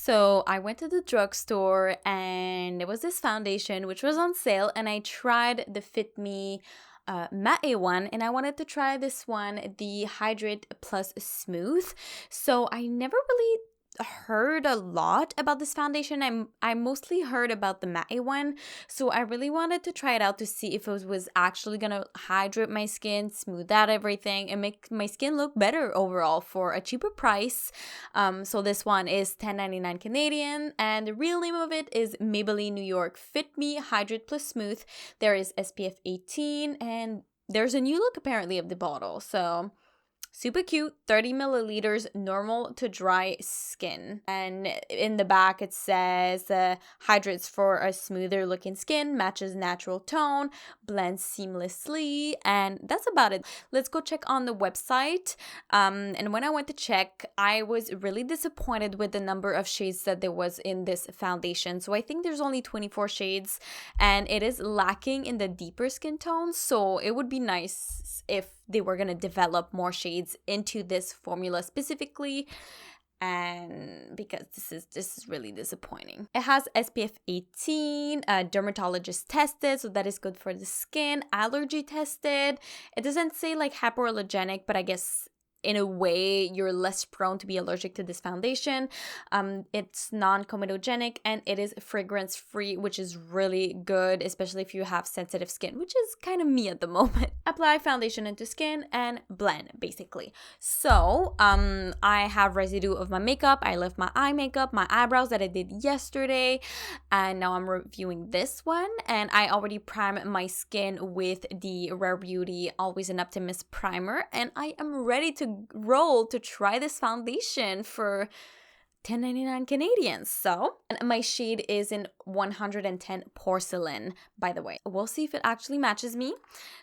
So I went to the drugstore and there was this foundation which was on sale, and I tried the Fit Me matte one, and I wanted to try this one, the Hydrate Plus Smooth. So I never really heard a lot about this foundation. I mostly heard about the matte one, so I really wanted to try it out to see if it was actually gonna hydrate my skin, smooth out everything, and make my skin look better overall for a cheaper price. So this one is $10.99 Canadian, and the real name of it is Maybelline New York Fit Me Hydrate Plus Smooth. There is SPF 18, and there's a new look apparently of the bottle, so super cute. 30 milliliters, normal to dry skin. And in the back it says hydrates for a smoother looking skin, matches natural tone, blends seamlessly, and that's about it. Let's go check on the website. And when I went to check, I was really disappointed with the number of shades that there was in this foundation. So I think there's only 24 shades, and it is lacking in the deeper skin tones. So it would be nice if they were going to develop more shades into this formula specifically, and because this is really disappointing. It has SPF 18, dermatologist tested, so that is good for the skin, allergy tested. It doesn't say like hypoallergenic, but I guess in a way you're less prone to be allergic to this foundation. It's non-comedogenic, and it is fragrance free, which is really good, especially if you have sensitive skin, which is kind of me at the moment. Apply foundation into skin and blend, basically. So I have residue of my makeup. I left my eye makeup, my eyebrows that I did yesterday, and now I'm reviewing this one. And I already primed my skin with the Rare Beauty Always an Optimist primer, and I am ready to roll to try this foundation for $10.99 Canadian. So, and my shade is in 110 Porcelain, by the way. We'll see if it actually matches me.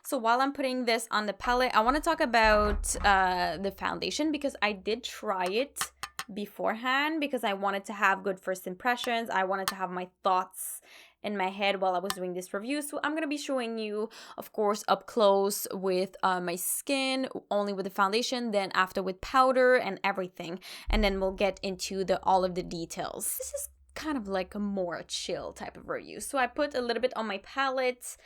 So while I'm putting this on the palette, I want to talk about the foundation, because I did try it beforehand because I wanted to have good first impressions. I wanted to have my thoughts in my head while I was doing this review. So I'm going to be showing you, of course, up close with my skin, only with the foundation, then after with powder and everything. And then we'll get into all of the details. This is kind of like a more chill type of review. So I put a little bit on my palette,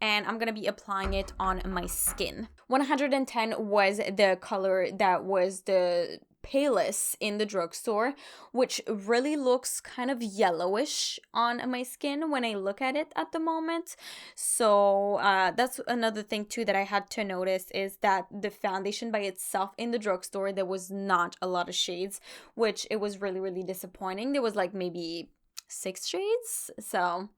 and I'm going to be applying it on my skin. 110 was the color that was the palest in the drugstore, which really looks kind of yellowish on my skin when I look at it at the moment. So that's another thing too that I had to notice, is that the foundation by itself in the drugstore, there was not a lot of shades, which it was really, really disappointing. There was like maybe 6 shades. So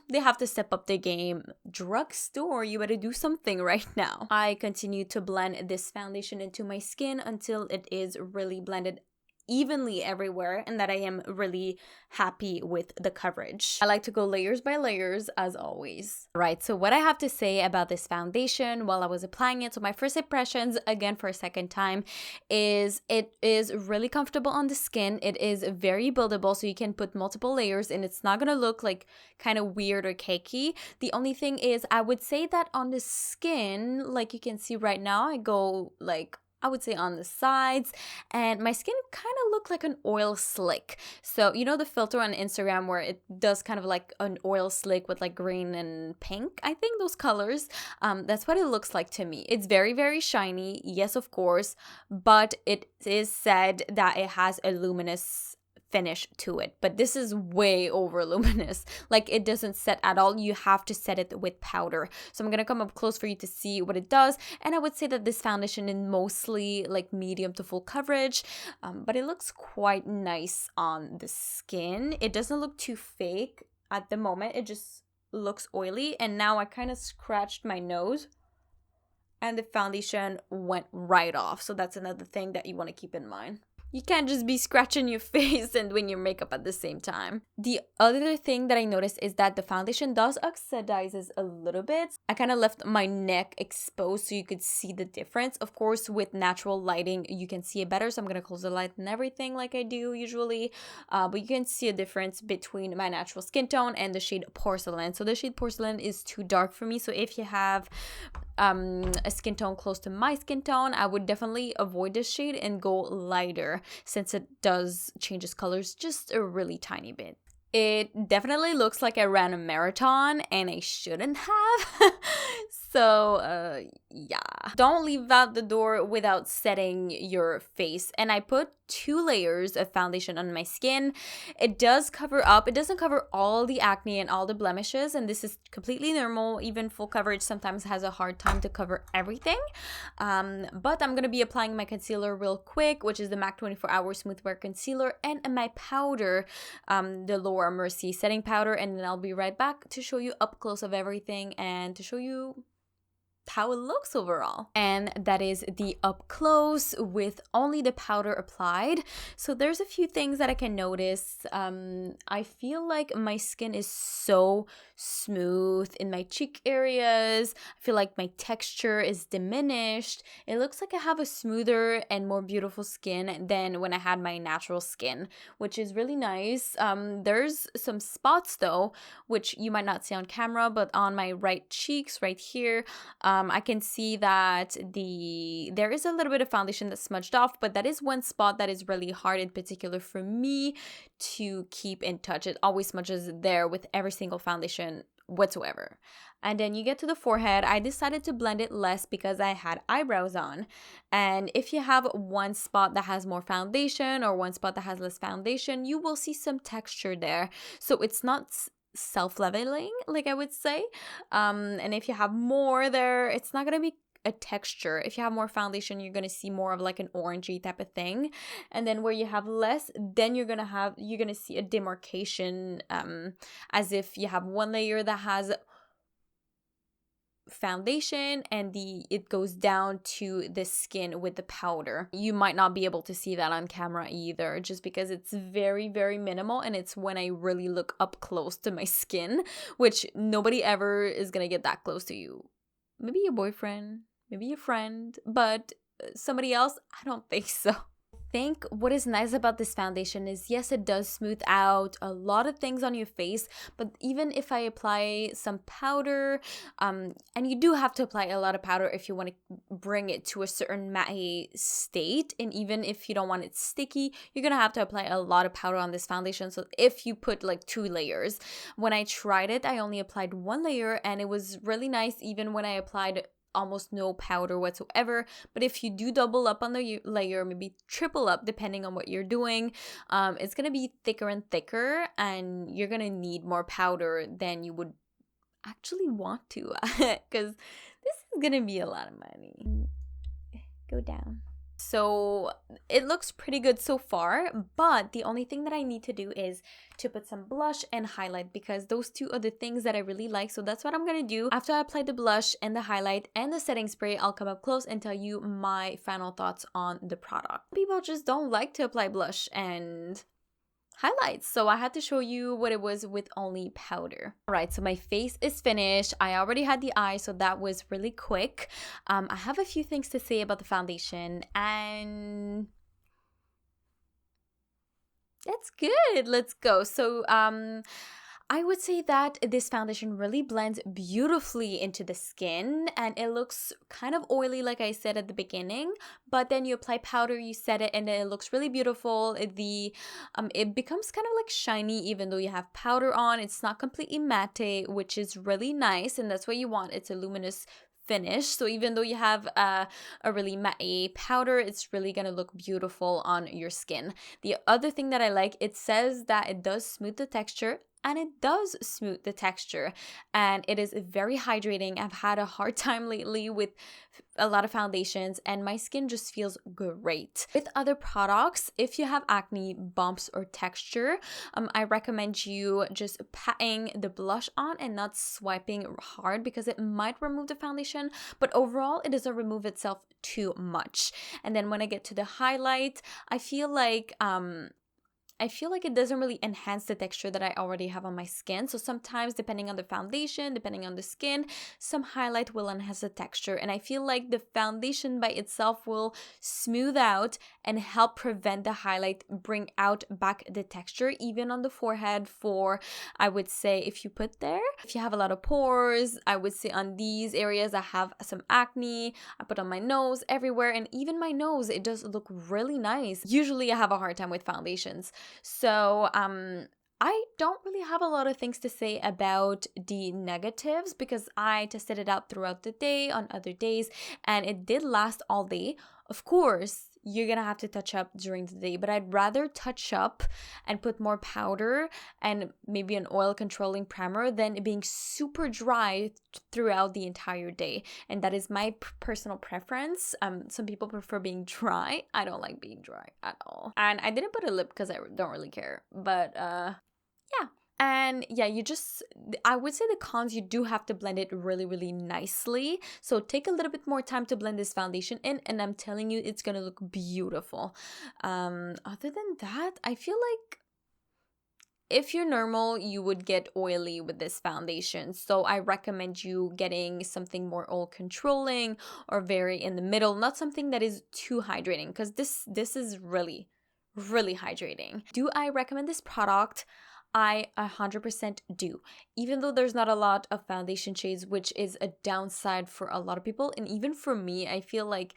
they have to step up the game. Drugstore, you better do something right now. I continue to blend this foundation into my skin until it is really blended evenly everywhere, and that I am really happy with the coverage. I like to go layers by layers, as always. Right, so what I have to say about this foundation while I was applying it, so my first impressions, again for a second time, is it is really comfortable on the skin. It is very buildable, so you can put multiple layers and it's not gonna look like kind of weird or cakey. The only thing is, I would say that on the skin, like you can see right now, I go like, I would say on the sides, and my skin kind of looked like an oil slick. So you know the filter on Instagram where it does kind of like an oil slick with like green and pink, I think those colors, that's what it looks like to me. It's very, very shiny, yes, of course, but it is said that it has a luminous finish to it, but this is way over luminous. Like, it doesn't set at all. You have to set it with powder. So I'm gonna come up close for you to see what it does, and I would say that this foundation is mostly like medium to full coverage, but it looks quite nice on the skin. It doesn't look too fake at the moment. It just looks oily, and now I kind of scratched my nose and the foundation went right off. So that's another thing that you want to keep in mind. You can't just be scratching your face and doing your makeup at the same time. The other thing that I noticed is that the foundation does oxidizes a little bit. I kind of left my neck exposed so you could see the difference. Of course, with natural lighting, you can see it better. So I'm going to close the light and everything like I do usually. But you can see a difference between my natural skin tone and the shade Porcelain. So the shade Porcelain is too dark for me. So if you have a skin tone close to my skin tone, I would definitely avoid this shade and go lighter. since it does changes colors just a really tiny bit. It definitely looks like I ran a marathon and I shouldn't have. So, yeah. Don't leave out the door without setting your face. And I put 2 layers of foundation on my skin. It does cover up. It doesn't cover all the acne and all the blemishes. And this is completely normal. Even full coverage sometimes has a hard time to cover everything. But I'm going to be applying my concealer real quick, which is the MAC 24 Hour Smooth Wear Concealer, and my powder, the Laura Mercier setting powder. And then I'll be right back to show you up close of everything and to show you how it looks overall. And that is the up close with only the powder applied. So there's a few things that I can notice. I feel like my skin is so smooth in my cheek areas. I feel like my texture is diminished. It looks like I have a smoother and more beautiful skin than when I had my natural skin, which is really nice. There's some spots though, which you might not see on camera, but on my right cheeks right here, I can see that there is a little bit of foundation that's smudged off, but that is one spot that is really hard in particular for me to keep in touch. It always smudges there with every single foundation whatsoever. And then you get to the forehead. I decided to blend it less because I had eyebrows on. And if you have one spot that has more foundation or one spot that has less foundation, you will see some texture there. So it's not self-leveling, like I would say. And if you have more there, it's not gonna be a texture. If you have more foundation, you're gonna see more of like an orangey type of thing. And then where you have less, then you're gonna see a demarcation, as if you have one layer that has foundation and it goes down to the skin with the powder. You might not be able to see that on camera either, just because it's very, very minimal, and it's when I really look up close to my skin, which nobody ever is gonna get that close to you. Maybe your boyfriend, maybe your friend, but somebody else, I don't think so. I think what is nice about this foundation is, yes, it does smooth out a lot of things on your face, but even if I apply some powder, and you do have to apply a lot of powder if you want to bring it to a certain matte state, and even if you don't want it sticky, you're gonna have to apply a lot of powder on this foundation. So if you put like 2 layers, when I tried it, I only applied 1 layer, and it was really nice even when I applied almost no powder whatsoever. But if you do double up on the layer, maybe triple up depending on what you're doing, it's gonna be thicker and thicker, and you're gonna need more powder than you would actually want to, because this is gonna be a lot of money. Go down. So it looks pretty good so far, but the only thing that I need to do is to put some blush and highlight, because those 2 are the things that I really like. So that's what I'm gonna do. After I apply the blush and the highlight and the setting spray, I'll come up close and tell you my final thoughts on the product. People just don't like to apply blush and highlights, so I had to show you what it was with only powder. All right, so my face is finished. I already had the eye, so that was really quick. I have a few things to say about the foundation, and that's good. Let's go. So I would say that this foundation really blends beautifully into the skin, and it looks kind of oily like I said at the beginning, but then you apply powder, you set it, and it looks really beautiful. It becomes kind of like shiny even though you have powder on. It's not completely matte, which is really nice, and that's what you want. It's a luminous finish. So even though you have a really matte powder, it's really gonna look beautiful on your skin. The other thing that I like, it says that it does smooth the texture, and it does smooth the texture, and it is very hydrating. I've had a hard time lately with a lot of foundations, and my skin just feels great. With other products, if you have acne, bumps, or texture, I recommend you just patting the blush on and not swiping hard, because it might remove the foundation, but overall it doesn't remove itself too much. And then when I get to the highlight, I feel like I feel like it doesn't really enhance the texture that I already have on my skin. So sometimes, depending on the foundation, depending on the skin, some highlight will enhance the texture. And I feel like the foundation by itself will smooth out and help prevent the highlight, bring out back the texture, even on the forehead for, I would say, if you put there, if you have a lot of pores, I would say on these areas I have some acne, I put on my nose, everywhere, and even my nose, it does look really nice. Usually I have a hard time with foundations. So, I don't really have a lot of things to say about the negatives because I tested it out throughout the day on other days and it did last all day. Of course, you're gonna have to touch up during the day, but I'd rather touch up and put more powder and maybe an oil controlling primer than being super dry throughout the entire day. And that is my personal preference. Some people prefer being dry. I don't like being dry at all. And I didn't put a lip because I don't really care, but yeah. And yeah, I would say the cons, you do have to blend it really, really nicely. So take a little bit more time to blend this foundation in, and I'm telling you, it's gonna look beautiful. Other than that, I feel like if you're normal, you would get oily with this foundation. So I recommend you getting something more oil controlling or very in the middle, not something that is too hydrating, because this is really, really hydrating. Do I recommend this product? I 100% do. Even though there's not a lot of foundation shades, which is a downside for a lot of people, and even for me, I feel like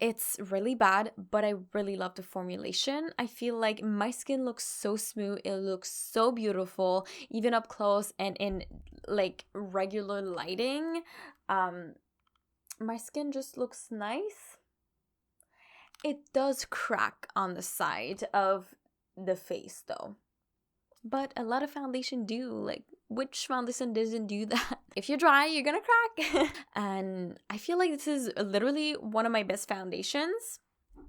it's really bad, but I really love the formulation. I feel like my skin looks so smooth. It looks so beautiful, even up close and in like regular lighting. My skin just looks nice. It does crack on the side of the face though. But a lot of foundation do. Like, which foundation doesn't do that? If you're dry, you're gonna crack. And I feel like this is literally one of my best foundations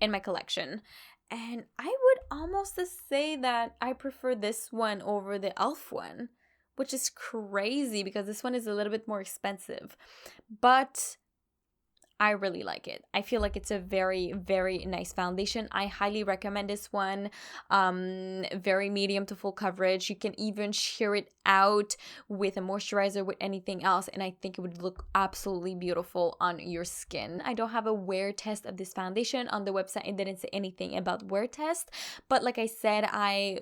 in my collection. And I would almost say that I prefer this one over the e.l.f. one, which is crazy because this one is a little bit more expensive. But I really like it. I feel like it's a very, very nice foundation. I highly recommend this one. Very medium to full coverage. You can even sheer it out with a moisturizer, with anything else, and I think it would look absolutely beautiful on your skin. I don't have a wear test of this foundation. On the website, it didn't say anything about wear test, but like I said, I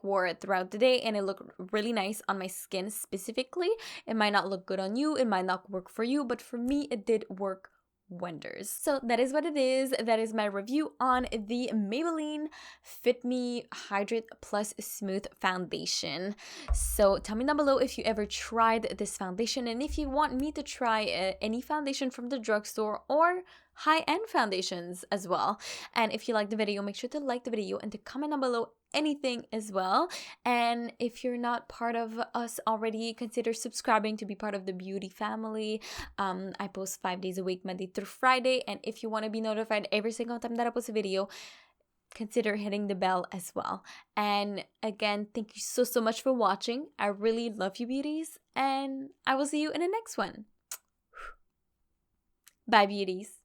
wore it throughout the day and it looked really nice on my skin specifically. It might not look good on you, it might not work for you, but for me it did work wonders. So that is what it is. That is my review on the Maybelline Fit Me Hydrate Plus Smooth Foundation. So tell me down below if you ever tried this foundation and if you want me to try any foundation from the drugstore or high-end foundations as well. And if you like the video, make sure to like the video and to comment down below anything as well. And if you're not part of us already, consider subscribing to be part of the beauty family. I post 5 days a week, Monday through Friday, and if you want to be notified every single time that I post a video, consider hitting the bell as well. And again, thank you so much for watching. I really love you, beauties, and I will see you in the next one. Bye, beauties.